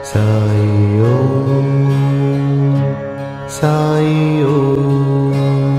சாய் ஓம் சாய் ஓம்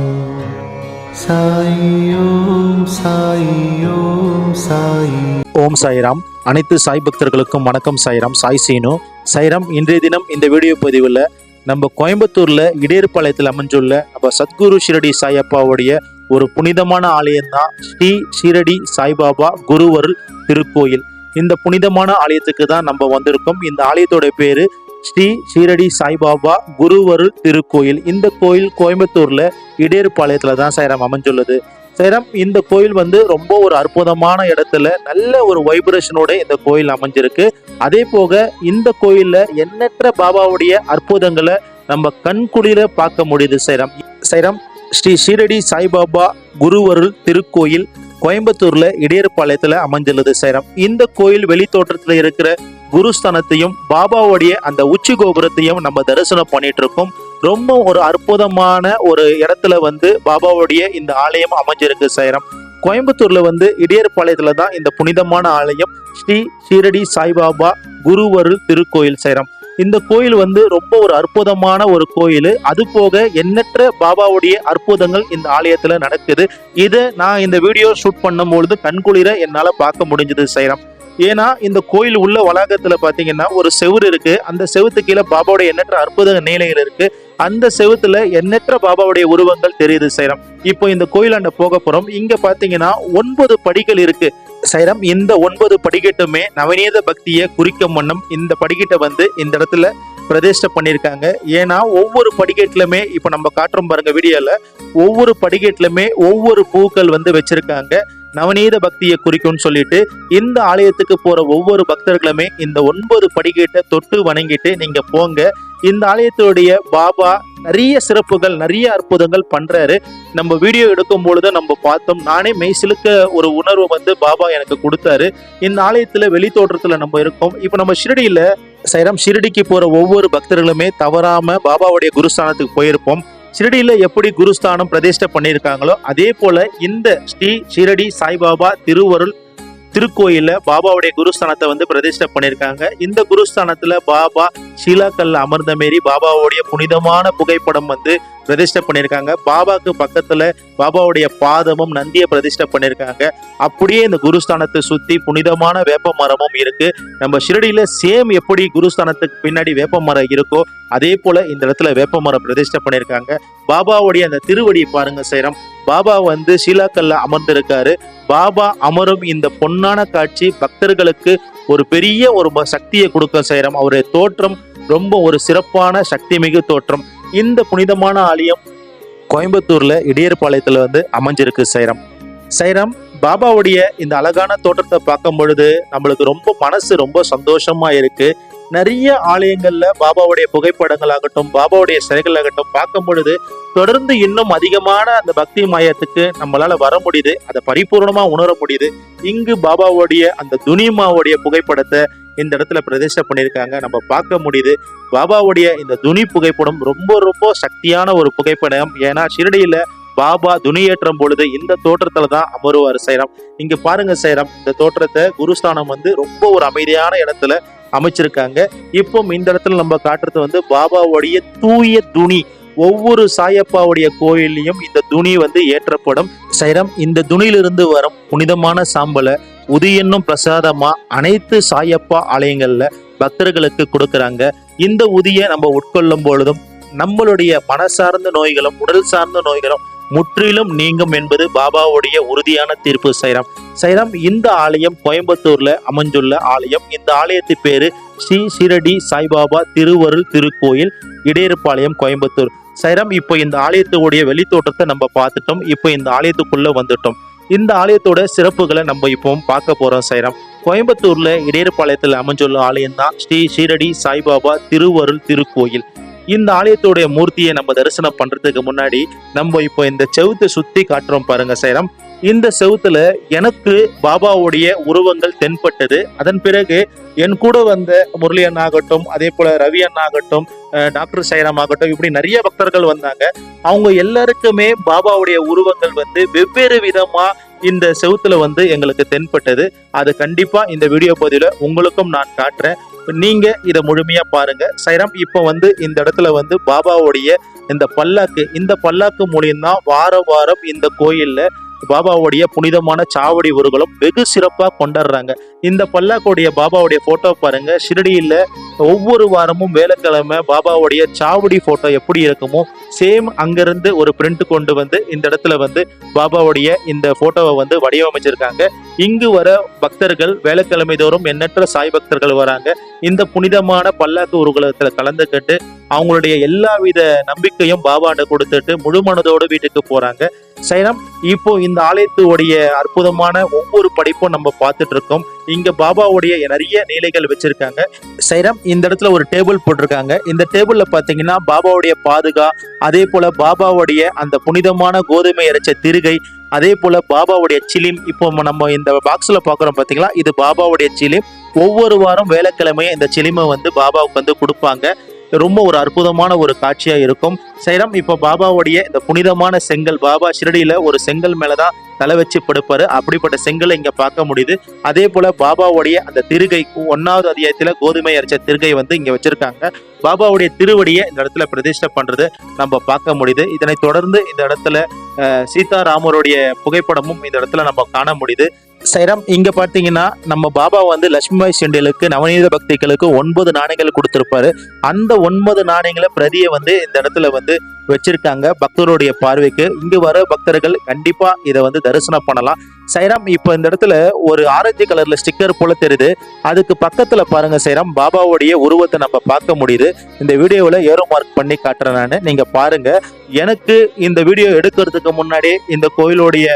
சாய் ஓம் சாய் ஓம் சாய் ஓம் சாய்ராம். அனைத்து சாய் பக்தர்களுக்கும் வணக்கம். சாய்ராம், சாய் சீனு. சாய்ராம், இன்றைய தினம் இந்த வீடியோ பதிவில் நம்ம கோயம்புத்தூர்ல இடையர்பாளையத்தில் அமைஞ்சுள்ள நம்ம சத்குரு ஷிரடி சாயப்பாவுடைய ஒரு புனிதமான ஆலயம் தான் ஸ்ரீ ஷிரடி சாய்பாபா குருவருள் திருக்கோயில். இந்த புனிதமான ஆலயத்துக்கு தான் நம்ம வந்திருக்கோம். இந்த ஆலயத்தோட பேரு ஸ்ரீ ஷிரடி சாய்பாபா குருவருள் திருக்கோயில். இந்த கோயில் கோயம்புத்தூர்ல இடையர்பாளையத்துல தான் சாய்ராம் அமைஞ்சுள்ளது. சாய்ராம், இந்த கோயில் ரொம்ப ஒரு அற்புதமான இடத்துல நல்ல ஒரு வைப்ரேஷனோட இந்த கோயில் அமைஞ்சிருக்கு. அதே போக இந்த கோயில்ல எண்ணற்ற பாபாவுடைய அற்புதங்களை நம்ம கண்குளிர பார்க்க முடியுது. சாய்ராம், ஸ்ரீ ஷிரடி சாய்பாபா குருவருள் திருக்கோயில் கோயம்புத்தூர்ல இடையர்பாளையத்துல அமைஞ்சுள்ளது. சாய்ராம், இந்த கோயில் வெளி தோற்றத்துல இருக்கிற குருஸ்தானத்தையும் பாபாவுடைய அந்த உச்சி கோபுரத்தையும் நம்ம தரிசனம் பண்ணிட்டு இருக்கோம். ரொம்ப ஒரு அற்புதமான ஒரு இடத்துல பாபாவுடைய இந்த ஆலயம் அமைஞ்சிருக்கு. சாய்ராம், கோயம்புத்தூர்ல இடையர்பாளையத்துல தான் இந்த புனிதமான ஆலயம் ஸ்ரீ ஷிரடி சாய்பாபா குருவருள் திருக்கோயில். சாய்ராம், இந்த கோயில் ரொம்ப ஒரு அற்புதமான ஒரு கோயில். அது போக எண்ணற்ற பாபாவுடைய அற்புதங்கள் இந்த ஆலயத்துல நடக்குது. இதை நான் இந்த வீடியோ ஷூட் பண்ணும் பொழுது கண்குளிர என்னால பார்க்க முடிஞ்சது. சாய்ராம், ஏன்னா இந்த கோயில் உள்ள வளாகத்துல பாத்தீங்கன்னா ஒரு செவுரு இருக்கு. அந்த செவுத்து கீழே பாபாவுடைய எண்ணற்ற அற்புத நிலைகள் இருக்கு. அந்த செவுத்துல எண்ணற்ற பாபாவுடைய உருவங்கள் தெரியுது. சாய்ராம், இப்போ இந்த கோயிலாண்ட போக போறோம். இங்க பாத்தீங்கன்னா 9 படிகள் இருக்கு. சாய்ராம், இந்த 9 படிக்கட்டுமே நவநீத பக்தியை குறிக்கும் வண்ணம் இந்த படிக்கட்டை இந்த இடத்துல பிரதிஷ்டை பண்ணியிருக்காங்க. ஏன்னா ஒவ்வொரு படிக்கட்டுலுமே இப்ப நம்ம காட்டுறோம் பாருங்க வீடியோல, ஒவ்வொரு படிக்கட்டுலுமே ஒவ்வொரு பூக்கள் வச்சிருக்காங்க. நவநீத பக்தியை குறிக்கும்னு சொல்லிட்டு இந்த ஆலயத்துக்கு போற ஒவ்வொரு பக்தர்களுமே இந்த 9 படிக்கட்டை தொட்டு வணங்கிட்டு நீங்க போங்க. இந்த ஆலயத்துடைய பாபா நிறைய சிறப்புகள், நிறைய அற்புதங்கள் பண்றாரு. நம்ம வீடியோ எடுக்கும் பொழுது நம்ம பார்த்தோம். நானே மெய்சிலுக்க ஒரு உணர்வு பாபா எனக்கு கொடுத்தாரு. இந்த ஆலயத்துல வெளி தோற்றத்துல நம்ம இருக்கோம். இப்ப நம்ம ஷிரடியில சாய்ராம், ஷிரடிக்கு போற ஒவ்வொரு பக்தர்களுமே தவறாம பாபாவுடைய குருஸ்தானத்துக்கு போயிருப்போம். ஷிரடியில எப்படி குருஸ்தானம் பிரதிஷ்டை பண்ணியிருக்காங்களோ அதே போல இந்த ஸ்ரீ ஷிரடி சாய்பாபா திருவருள் திருக்கோயில பாபாவுடைய குருஸ்தானத்தை பிரதிஷ்டை பண்ணியிருக்காங்க. இந்த குருஸ்தானத்துல பாபா ஷீலாக்கல்ல அமர்ந்த மாரி பாபாவுடைய புனிதமான புகைப்படம் பிரதிஷ்டை பண்ணியிருக்காங்க. பாபாக்கு பக்கத்துல பாபாவுடைய பாதமும் நந்தியை பிரதிஷ்டை பண்ணியிருக்காங்க. அப்படியே இந்த குருஸ்தானத்தை சுத்தி புனிதமான வேப்ப மரமும் இருக்கு. நம்ம ஷிரடியில சேம் எப்படி குருஸ்தானத்துக்கு பின்னாடி வேப்ப மரம் இருக்கோ அதே போல இந்த இடத்துல வேப்ப மரம் பிரதிஷ்டை பண்ணியிருக்காங்க. பாபாவுடைய அந்த திருவடியை பாருங்க. சாய்ராம், பாபா ஷீலாக்கல்ல அமர்ந்திருக்காரு. பாபா அமரும் இந்த பொன்னான காட்சி பக்தர்களுக்கு ஒரு பெரிய ஒரு சக்தியை கொடுக்க. சாய்ராம், அவருடைய தோற்றம் ரொம்ப ஒரு சிறப்பான சக்தி மிகு தோற்றம். இந்த புனிதமான ஆலயம் கோயம்புத்தூர்ல இடையர்பாளையத்துல அமைஞ்சிருக்கு. சாய்ராம், பாபாவுடைய இந்த அழகான தோற்றத்தை பார்க்கும் பொழுது நம்மளுக்கு ரொம்ப மனசு ரொம்ப சந்தோஷமா இருக்கு. நிறைய ஆலயங்கள்ல பாபாவுடைய புகைப்படங்கள் ஆகட்டும், பாபாவுடைய சிலைகள் ஆகட்டும் பார்க்கும் பொழுது தொடர்ந்து இன்னும் அதிகமான அந்த பக்தி மாயத்துக்கு நம்மளால வர முடியுது. அதை பரிபூர்ணமா உணர முடியுது. இங்கு பாபாவுடைய அந்த துனிமாவுடைய புகைப்படத்தை இந்த இடத்துல பிரதிஷ்டை பண்ணியிருக்காங்க. நம்ம பார்க்க முடியுது. பாபாவுடைய இந்த துனி புகைப்படம் ரொம்ப ரொம்ப சக்தியான ஒரு புகைப்படம். ஏன்னா ஷிரடியில பாபா துணியேற்றும் பொழுது இந்த தோற்றத்துல தான் அமருவார். சாய்ராம், இங்க பாருங்க. சாய்ராம், இந்த தோற்றத்தை குருஸ்தானம் ரொம்ப ஒரு அமைதியான இடத்துல அமைச்சிருக்காங்க. இப்போ இந்த இடத்துல நம்ம காட்டுறது பாபாவுடைய தூய துணி. ஒவ்வொரு சாயப்பாவுடைய கோயிலையும் இந்த துணி ஏற்றப்படும். சாய்ராம், இந்த துணியிலிருந்து வரும் புனிதமான சாம்பலை உதியன்னும் பிரசாதமா அனைத்து சாயப்பா ஆலயங்கள்ல பக்தர்களுக்கு கொடுக்கறாங்க. இந்த உதியை நம்ம உட்கொள்ளும் பொழுதும் நம்மளுடைய மனசார்ந்த நோய்களும் உடல் சார்ந்த நோய்களும் முற்றிலும் நீங்கும் என்பது பாபாவுடைய உறுதியான தீர்ப்பு. சாய்ராம், இந்த ஆலயம் கோயம்புத்தூர்ல அமைஞ்சுள்ள ஆலயம். இந்த ஆலயத்து பேரு ஸ்ரீ ஷிரடி சாய்பாபா திருவருள் திருக்கோயில், இடையர்பாளையம், கோயம்புத்தூர். சாய்ராம், இப்போ இந்த ஆலயத்துடைய வெளி தோற்றத்தை நம்ம பார்த்துட்டோம். இப்போ இந்த ஆலயத்துக்குள்ள வந்துட்டோம். இந்த ஆலயத்தோட சிறப்புகளை நம்ம இப்போ பார்க்க போறோம். சாய்ராம், கோயம்புத்தூர்ல இடையர்பாளையத்தில் அமைஞ்சுள்ள ஆலயம் தான் ஸ்ரீ ஷிரடி சாய்பாபா திருவருள் திருக்கோயில். இந்த ஆலயத்துடைய மூர்த்தியை நம்ம தரிசனம் பண்றதுக்கு முன்னாடி நம்ம இப்போ இந்த செவுத்தை சுத்தி காட்டுறோம் பாருங்க. சாய்ராம், இந்த செவுத்துல எனக்கு பாபாவுடைய உருவங்கள் தென்பட்டது. அதன் பிறகு என் கூட வந்த முரளி அண்ணா ஆகட்டும், அதே போல ரவி அண்ணா ஆகட்டும், டாக்டர் சாய்ராம் ஆகட்டும், இப்படி நிறைய பக்தர்கள் வந்தாங்க. அவங்க எல்லாருக்குமே பாபாவுடைய உருவங்கள் வெவ்வேறு விதமா இந்த செவுத்துல எங்களுக்கு தென்பட்டது. அது கண்டிப்பா இந்த வீடியோ பதிவுல உங்களுக்கும் நான் காட்டுறேன். நீங்க இதை முழுமையா பாருங்க. சைராம் இப்போ வந்து இந்த இடத்துல வந்து பாபாவுடைய இந்த பல்லாக்கு மூலியம்தான் வாரம் வாரம் இந்த கோயில்ல பாபாவுடைய புனிதமான சாவடி ஊர்வலம் வெகு சிறப்பா கொண்டாடுறாங்க. இந்த பல்லாக்குடைய பாபாவுடைய போட்டோ பாருங்க. ஷிரடியில ஒவ்வொரு வாரமும் வேலைக்கிழமை பாபாவுடைய சாவடி போட்டோ எப்படி இருக்குமோ சேம் அங்கிருந்து ஒரு பிரிண்ட் கொண்டு வந்து இந்த இடத்துல வந்து பாபாவுடைய இந்த போட்டோவை வந்து வடிவமைச்சிருக்காங்க. இங்கு வர பக்தர்கள் வேலைக்கிழமை தோறும் எண்ணற்ற சாய் பக்தர்கள் வராங்க. இந்த புனிதமான பல்லாக்கு ஊர்வலத்துல கலந்துக்கிட்டு அவங்களுடைய எல்லாவித நம்பிக்கையும் பாபாண்ட கொடுத்துட்டு முழு மனதோடு வீட்டுக்கு போறாங்க. சைராம் இப்போ இந்த ஆலயத்துடைய அற்புதமான ஒவ்வொரு படைப்பும் நம்ம பார்த்துட்டு இருக்கோம். இங்க பாபாவுடைய நிறைய நீலைகள் வச்சிருக்காங்க. சைராம் இந்த இடத்துல ஒரு டேபிள் போட்டிருக்காங்க. இந்த டேபிள்ல பாத்தீங்கன்னா பாபாவுடைய பாதுகா, அதே போல பாபாவுடைய அந்த புனிதமான கோதுமை அரைச்ச திருகை, அதே போல பாபாவுடைய சிலிம். இப்போ நம்ம இந்த பாக்ஸ்ல பாக்குறோம் பாத்தீங்களா, இது பாபாவுடைய சிலிம். ஒவ்வொரு வாரம் வேலைக்கிழமையும் இந்த சிலிமை வந்து பாபாவுக்கு வந்து கொடுப்பாங்க. ரொம்ப ஒரு அற்புதமான ஒரு காட்சியா இருக்கும். சைராம் இப்போ பாபாவுடைய இந்த புனிதமான செங்கல், பாபா ஷிரடியில ஒரு செங்கல் மேலதான் தலை வச்சு படுப்பாரு. அப்படிப்பட்ட செங்கலை இங்க பார்க்க முடியுது. அதே போல பாபாவுடைய அந்த திருகை 1வது அத்தியாயத்துல கோதுமை அரைச்ச திருகை வந்து இங்க வச்சிருக்காங்க. பாபாவுடைய திருவடியை இந்த இடத்துல பிரதிஷ்டை பண்றது நம்ம பார்க்க முடியுது. இதனை தொடர்ந்து இந்த இடத்துல சீதாராமருடைய புகைப்படமும் இந்த இடத்துல நம்ம காண முடியுது. சைராம் இங்க பாத்தீங்கன்னா நம்ம பாபா வந்து லட்சுமிபாய் செண்டிலுக்கு நவநீத பக்திகளுக்கு 9 நாணயங்கள் கொடுத்திருப்பாரு. அந்த 9 நாணயங்களை பிரதியை வந்து இந்த இடத்துல வந்து வச்சிருக்காங்க பக்தருடைய பார்வைக்கு. இங்கு வர பக்தர்கள் கண்டிப்பா இதை வந்து தரிசனம் பண்ணலாம். சைராம் இப்போ இந்த இடத்துல ஒரு ஆரஞ்சு கலர்ல ஸ்டிக்கர் போல தெரியுது. அதுக்கு பக்கத்துல பாருங்க சைராம், பாபாவுடைய உருவத்தை நம்ம பார்க்க முடியுது. இந்த வீடியோவில் ஏரோ மார்க் பண்ணி காட்டுறேன் நான், நீங்க பாருங்க. எனக்கு இந்த வீடியோ எடுக்கிறதுக்கு முன்னாடி இந்த கோயிலுடைய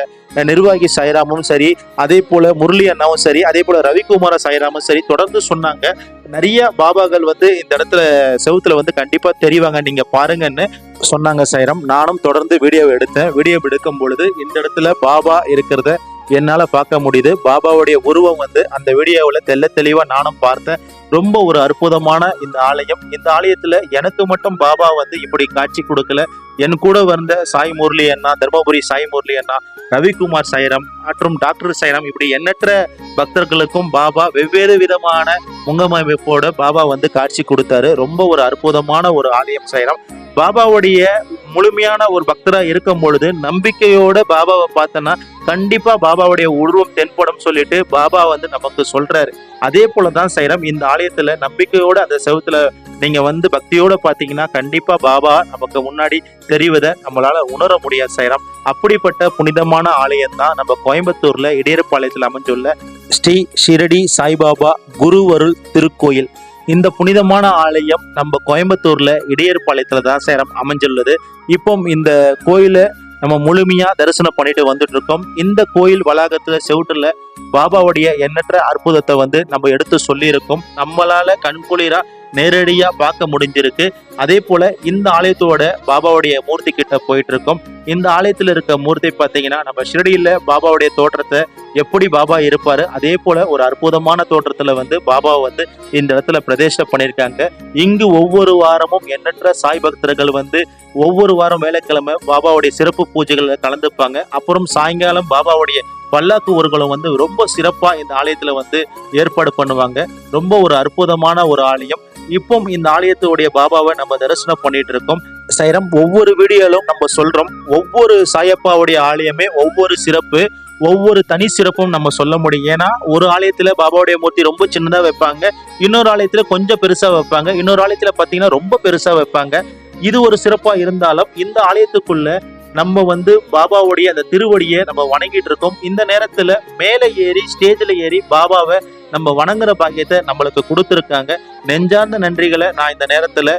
நிர்வாகி சாய்ராமும் சரி, அதே போல முரளி அண்ணாவும் சரி, அதே போல ரவிக்குமார சாய்ராமும் சரி தொடர்ந்து சொன்னாங்க நிறைய பாபாக்கள் வந்து இந்த இடத்துல செவுத்துல வந்து கண்டிப்பா தெரிவாங்க, நீங்க பாருங்கன்னு சொன்னாங்க சைராம். நானும் தொடர்ந்து வீடியோ எடுத்தேன். வீடியோ எடுக்கும் பொழுது இந்த இடத்துல பாபா இருக்கிறத என்னால பார்க்க முடியுது. பாபாவுடைய உருவம் வந்து அந்த வீடியோவில் தெளிவா நானும் பார்த்தேன். ரொம்ப ஒரு அற்புதமான இந்த ஆலயம். இந்த ஆலயத்துல எனக்கு மட்டும் பாபா வந்து இப்படி காட்சி கொடுக்கல. என் கூட வந்த சாய் முரளி அண்ணா, தர்மபுரி சாய் முரளி அண்ணா, ரவிக்குமார் சாய்ராம் மற்றும் டாக்டர் சாய்ராம், இப்படி எண்ணற்ற பக்தர்களுக்கும் பாபா வெவ்வேறு விதமான முகமைப்போட பாபா வந்து காட்சி கொடுத்தாரு. ரொம்ப ஒரு அற்புதமான ஒரு ஆலயம் சாய்ராம். பாபாவுடைய முழுமையான ஒரு பக்தரா இருக்கும் பொழுது நம்பிக்கையோட பாபாவை பார்த்தோன்னா கண்டிப்பா பாபாவுடைய உருவம் தென்படும் சொல்லிட்டு பாபா வந்து நமக்கு சொல்றாரு. அதே போலதான் சைராம் இந்த ஆலயத்துல நம்பிக்கையோட அந்த செவுத்துல நீங்க வந்து பக்தியோட பாத்தீங்கன்னா கண்டிப்பா பாபா நமக்கு முன்னாடி தெரிவதை நம்மளால உணர முடியாது சைராம். அப்படிப்பட்ட புனிதமான ஆலயம் தான் நம்ம கோயம்புத்தூர்ல இடையர்பாளையத்தில் அமைஞ்சுள்ள ஸ்ரீ ஷிரடி சாய்பாபா குருவருள் திருக்கோயில். இந்த புனிதமான ஆலயம் நம்ம கோயம்புத்தூர்ல இடையர்பாளையத்துல தான் சைராம் அமைஞ்சுள்ளது. இப்போ இந்த கோயிலை நம்ம முழுமையா தரிசனம் பண்ணிட்டு வந்துட்டு இருக்கோம். இந்த கோயில் வளாகத்துல செவுட்டுல பாபாவுடைய எண்ணற்ற அற்புதத்தை வந்து நம்ம எடுத்து சொல்லி இருக்கோம். நம்மளால கண்குளிரா நேரடியா பார்க்க முடிஞ்சிருக்கு. அதே போல இந்த ஆலயத்தோட பாபாவுடைய மூர்த்தி கிட்ட போயிட்டு இருக்கோம். இந்த ஆலயத்துல இருக்க மூர்த்தி பாத்தீங்கன்னா நம்ம ஷிரடியில பாபாவுடைய தோற்றத்தை எப்படி பாபா இருப்பாரு அதே போல ஒரு அற்புதமான தோற்றத்துல வந்து பாபாவை வந்து இந்த இடத்துல பிரதிஷ்டை பண்ணியிருக்காங்க. இங்கு ஒவ்வொரு வாரமும் எண்ணற்ற சாய் பக்தர்கள் வந்து ஒவ்வொரு வாரம் வேலைக்கிழமை பாபாவுடைய சிறப்பு பூஜைகளை கலந்துப்பாங்க. அப்புறம் சாயங்காலம் பாபாவுடைய பல்லாக்கு ஊர்வலம் வந்து ரொம்ப சிறப்பா இந்த ஆலயத்துல வந்து ஏற்பாடு பண்ணுவாங்க. ரொம்ப ஒரு அற்புதமான ஒரு ஆலயம். இப்போ இந்த ஆலயத்துடைய பாபாவை நம்ம தரிசனம் பண்ணிட்டு இருக்கோம். சைராம் ஒவ்வொரு வீடியோலும் நம்ம சொல்றோம், ஒவ்வொரு சாயப்பாவுடைய ஆலயமே ஒவ்வொரு சிறப்பு, ஒவ்வொரு தனி சிறப்பும் நம்ம சொல்ல முடியும். ஏன்னா ஒரு ஆலயத்துல பாபாவுடைய மூர்த்தி ரொம்ப சின்னதா வைப்பாங்க, இன்னொரு ஆலயத்துல கொஞ்சம் பெருசா வைப்பாங்க, இன்னொரு ஆலயத்துல பாத்தீங்கன்னா ரொம்ப பெருசா வைப்பாங்க. இது ஒரு சிறப்பா இருந்தாலும் இந்த ஆலயத்துக்குள்ள நம்ம வந்து பாபாவுடைய அந்த திருவடியை நம்ம வணங்கிட்டு இருக்கோம். இந்த நேரத்துல மேலே ஏறி ஸ்டேஜ்ல ஏறி பாபாவை நம்ம வணங்குற பாக்கியத்தை நம்மளுக்கு கொடுத்துருக்காங்க. நெஞ்சார்ந்த நன்றிகளை நான் இந்த நேரத்துல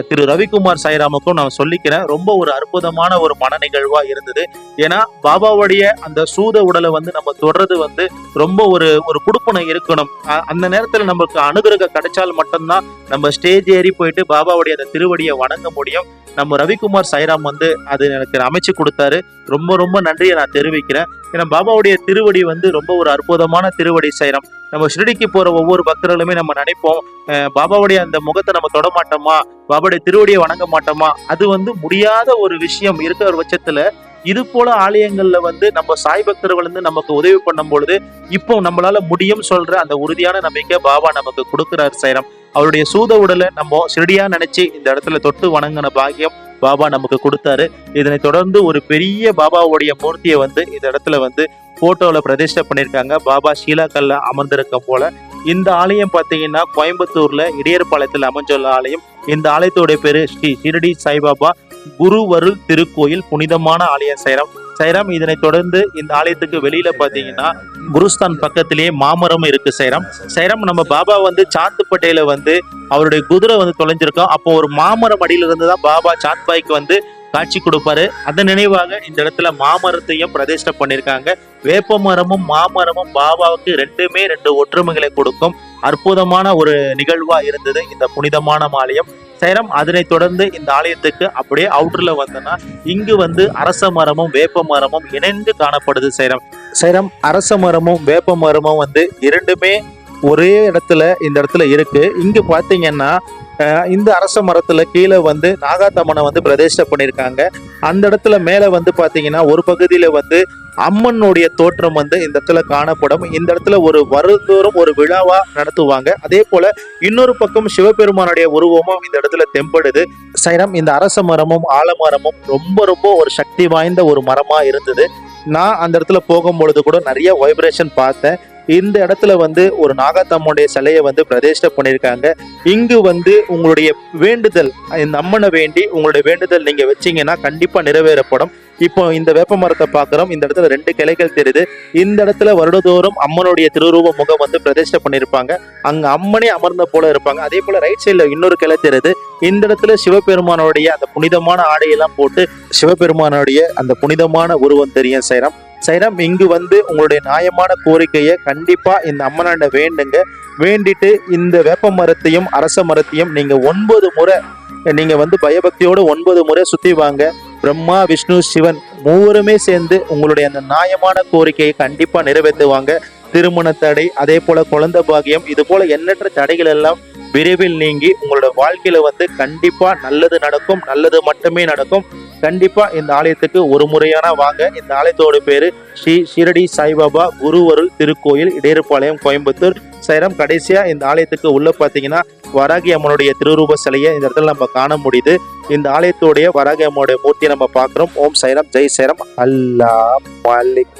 திரு ரவிக்குமார் சாய்ராமுக்கும் நான் சொல்லிக்கிறேன். ரொம்ப ஒரு அற்புதமான ஒரு மன நிகழ்வா இருந்தது. ஏன்னா பாபாவுடைய அந்த சூத உடலை வந்து நம்ம தொடர்றது வந்து ரொம்ப ஒரு குடுப்பனை இருக்கணும். அந்த நேரத்துல நமக்கு அனுகிரகம் கிடைச்சால் மட்டும்தான் நம்ம ஸ்டேஜ் ஏறி போயிட்டு பாபாவுடைய அந்த திருவடியை வணங்க முடியும். நம்ம ரவிக்குமார் சாய்ராம் வந்து அது எனக்கு அமைச்சு கொடுத்தாரு. ரொம்ப ரொம்ப நன்றியை நான் தெரிவிக்கிறேன். ஏன்னா பாபாவுடைய திருவடி வந்து ரொம்ப ஒரு அற்புதமான திருவடி சாய்ராம். நம்ம ஷிரடிக்கு போற ஒவ்வொரு பக்தர்களுமே நம்ம நினைப்போம் பாபாவுடைய அந்த முகத்தை நம்ம தொட மாட்டோமா, பாபாவுடைய திருவடியை வணங்க மாட்டோமா. அது வந்து முடியாத ஒரு விஷயம் இருக்கிற பட்சத்துல இது போல ஆலயங்கள்ல வந்து நம்ம சாய் பக்தர்கள் வந்து நமக்கு உதவி பண்ணும் பொழுது இப்போ நம்மளால முடியும் சொல்ற அந்த உறுதியான நம்பிக்கை பாபா நமக்கு கொடுக்கிறார் சாய்ராம். அவருடைய சூத உடலை நம்ம சிறடியா நினைச்சு இந்த இடத்துல தொட்டு வணங்கின பாக்கியம் பாபா நமக்கு கொடுத்தாரு. இதனை தொடர்ந்து ஒரு பெரிய பாபாவுடைய மூர்த்தியை வந்து இந்த இடத்துல வந்து போட்டோல பிரதிஷ்டை பண்ணியிருக்காங்க. பாபா ஷீலாக்கல்ல அமர்ந்திருக்க போல. இந்த ஆலயம் பார்த்தீங்கன்னா கோயம்புத்தூர்ல இடையர்பாளையத்தில் அமைஞ்சுள்ள ஆலயம். இந்த ஆலயத்தோடைய பேரு ஸ்ரீ ஷிரடி சாய்பாபா குருவருள் திருக்கோயில், புனிதமான ஆலயம் சாய்ராம். சாய்ராம், இதனை தொடர்ந்து இந்த ஆலயத்துக்கு வெளியில பாத்தீங்கன்னா குருஸ்தான் பக்கத்திலேயே மாமரம் இருக்கு சாய்ராம். சாய்ராம், நம்ம பாபா வந்து சாந்துப்பட்டையில வந்து அவருடைய குதிரை வந்து தொலைஞ்சிருக்கோம். அப்போ ஒரு மாமரம் அடியில இருந்து தான் பாபா சாந்த்பாய்க்கு வந்து காட்சி கொடுப்பாரு. அதன் நினைவாக இந்த இடத்துல மாமரத்தையும் பிரதிஷ்டை பண்ணியிருக்காங்க. வேப்ப மரமும் மாமரமும் பாபாவுக்கு ரெண்டுமே ரெண்டு ஒற்றுமைகளை கொடுக்கும் அற்புதமான ஒரு நிகழ்வா இருந்தது இந்த புனிதமான ஆலயம் சாய்ராம். அதனை தொடர்ந்து இந்த ஆலயத்துக்கு அப்படியே அவுட்டர்ல வந்தோம்னா இங்கு வந்து அரச மரமும் வேப்ப மரமும் இணைந்து காணப்படுது சாய்ராம். சாய்ராம், அரச மரமும் வேப்ப மரமும் வந்து இரண்டுமே ஒரே இடத்துல இந்த இடத்துல இருக்கு. இங்கு பாத்தீங்கன்னா இந்த அரச மரத்துல கீழே வந்து நாகாத்தம்மனை வந்து பிரதிஷ்டை பண்ணியிருக்காங்க. அந்த இடத்துல மேல வந்து பாத்தீங்கன்னா ஒரு பகுதியில வந்து அம்மனுடைய தோற்றம் வந்து இந்த இடத்துல காணப்படும். இந்த இடத்துல ஒரு வருடந்தோறும் ஒரு விழாவா நடத்துவாங்க. அதே போல இன்னொரு பக்கம் சிவபெருமானுடைய உருவமும் இந்த இடத்துல தென்படுது சாய்ராம். இந்த அரச மரமும் ஆலமரமும் ரொம்ப ரொம்ப ஒரு சக்தி வாய்ந்த ஒரு மரமா இருந்தது. நான் அந்த இடத்துல போகும்பொழுது கூட நிறைய வைப்ரேஷன் பார்த்தேன். இந்த இடத்துல வந்து ஒரு நாகாத்தம்மனுடைய சிலையை வந்து பிரதிஷ்டை பண்ணியிருக்காங்க. இங்கு வந்து உங்களுடைய வேண்டுதல், இந்த அம்மனை வேண்டி உங்களுடைய வேண்டுதல் நீங்க வச்சீங்கன்னா கண்டிப்பா நிறைவேறப்படும். இப்போ இந்த வேப்ப மரத்தை பார்க்குறோம். இந்த இடத்துல ரெண்டு கிளைகள் தெரியுது. இந்த இடத்துல வருடதோறும் அம்மனுடைய திருரூப முகம் வந்து பிரதிஷ்டை பண்ணியிருப்பாங்க. அங்க அம்மனே அமர்ந்த போல இருப்பாங்க. அதே போல ரைட் சைட்ல இன்னொரு கிளை தெரியுது. இந்த இடத்துல சிவபெருமானுடைய அந்த புனிதமான ஆடையெல்லாம் போட்டு சிவபெருமானுடைய அந்த புனிதமான உருவம் தெரியும் சாய்ராம். சாய்ராம், இங்கு வந்து உங்களுடைய நியாயமான கோரிக்கையை கண்டிப்பா இந்த அம்மனாண்ட வேண்டுங்க. வேண்டிட்டு இந்த வேப்ப மரத்தையும் அரச மரத்தையும் நீங்க 9 முறை நீங்க வந்து பயபக்தியோடு 9 முறை சுத்தி வாங்க. பிரம்மா விஷ்ணு சிவன் மூவருமே சேர்ந்து உங்களுடைய அந்த நியாயமான கோரிக்கையை கண்டிப்பா நிறைவேற்றுவாங்க. திருமண தடை, அதே போல குழந்தை பாகியம், இது போல எண்ணற்ற தடைகள் எல்லாம் விரைவில் நீங்கி உங்களோட வாழ்க்கையில வந்து கண்டிப்பா நல்லது நடக்கும். நல்லது மட்டுமே நடக்கும். கண்டிப்பா இந்த ஆலயத்துக்கு ஒரு முறையான வாங்க. இந்த ஆலயத்தோட பேரு ஸ்ரீ ஷிரடி சாய்பாபா குருவருள் திருக்கோயில், இடையர்பாளையம், கோயம்புத்தூர் சாய்ராம். கடைசியா இந்த ஆலயத்துக்கு உள்ள பாத்தீங்கன்னா வராகி அம்மனுடைய திருரூப சிலையை இந்த இடத்துல நம்ம காண முடியுது. இந்த ஆலயத்தோடைய வராகி அம்மனுடைய மூர்த்தியை நம்ம பார்க்கிறோம். ஓம் சாய்ராம், ஜெய் சாய்ராம், அல்லாஹ் மாலிக்.